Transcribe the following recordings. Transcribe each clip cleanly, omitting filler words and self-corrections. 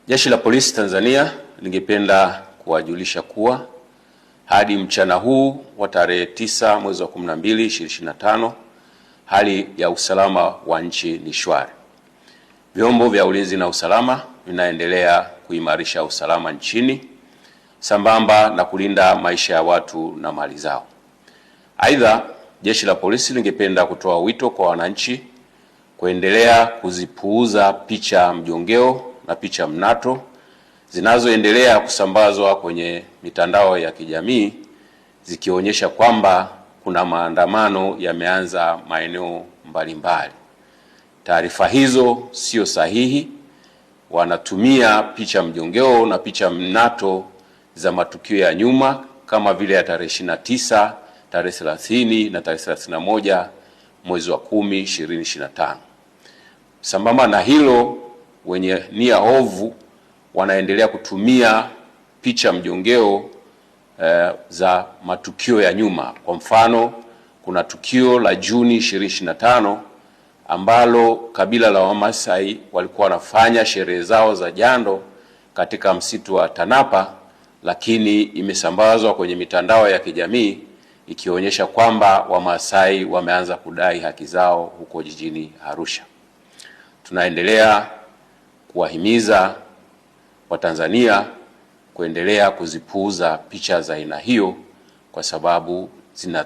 Jeshi la Polisi Tanzania lingependa kuwajulisha kuwa hadi mchana huu wa tarehe 9 mwezi wa 12 2025, hali ya usalama wa nchi ni shwari. Vyombo vya ulinzi na usalama vinaendelea kuimarisha usalama nchini sambamba na kulinda maisha ya watu na mali zao. Aidha, Jeshi la Polisi lingependa kutoa wito kwa wananchi kuendelea kuzipuuza picha mjongeo na picha mnato zinazoendelea kusambazwa kwenye mitandao ya kijamii zikionyesha kwamba kuna maandamano yameanza maeneo mbalimbali. Taarifa hizo sio sahihi. Wanatumia picha mjongeo na picha mnato za matukio ya nyuma kama vile ya tarehe 29, tarehe 30 na tarehe 31 mwezi wa 10 2025. Sambamba na hilo, wenye nia ovu wanaendelea kutumia picha mjongeo za matukio ya nyuma. Kwa mfano, kuna tukio la Juni 2025 ambalo kabila la Wamasai walikuwa wanafanya sherehe zao za jando katika msitu wa Tanapa, lakini imesambazwa kwenye mitandao ya kijamii ikionyesha kwamba Wamasai wameanza kudai haki zao huko jijini Arusha. Tunaendelea kuwahimiza Watanzania kuendelea kuzipuuza picha za aina hiyo kwa sababu zina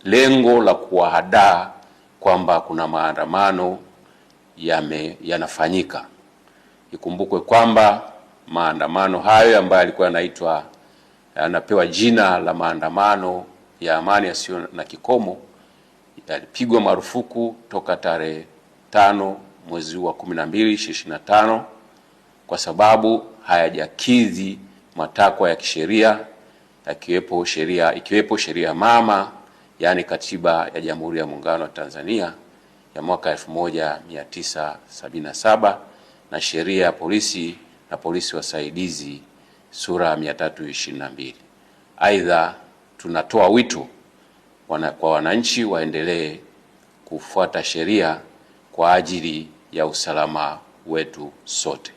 lengo la kuwahadaa kwamba kuna maandamano yanafanyika. Ikumbukwe kwamba maandamano hayo ambayo yalikuwa yanapewa jina la maandamano ya amani yasiyo na kikomo yalipigwa marufuku toka tarehe 5 mwezi wa 12 2025 kwa sababu hayajakidhi matakwa ya kisheria ikiwepo sheria mama, yani Katiba ya Jamhuri ya Muungano wa Tanzania ya mwaka 1977 na sheria ya polisi na polisi wasaidizi sura 322. Aidha, tunatoa wito kwa wananchi waendelee kufuata sheria kwa ajili ya usalama wetu sote.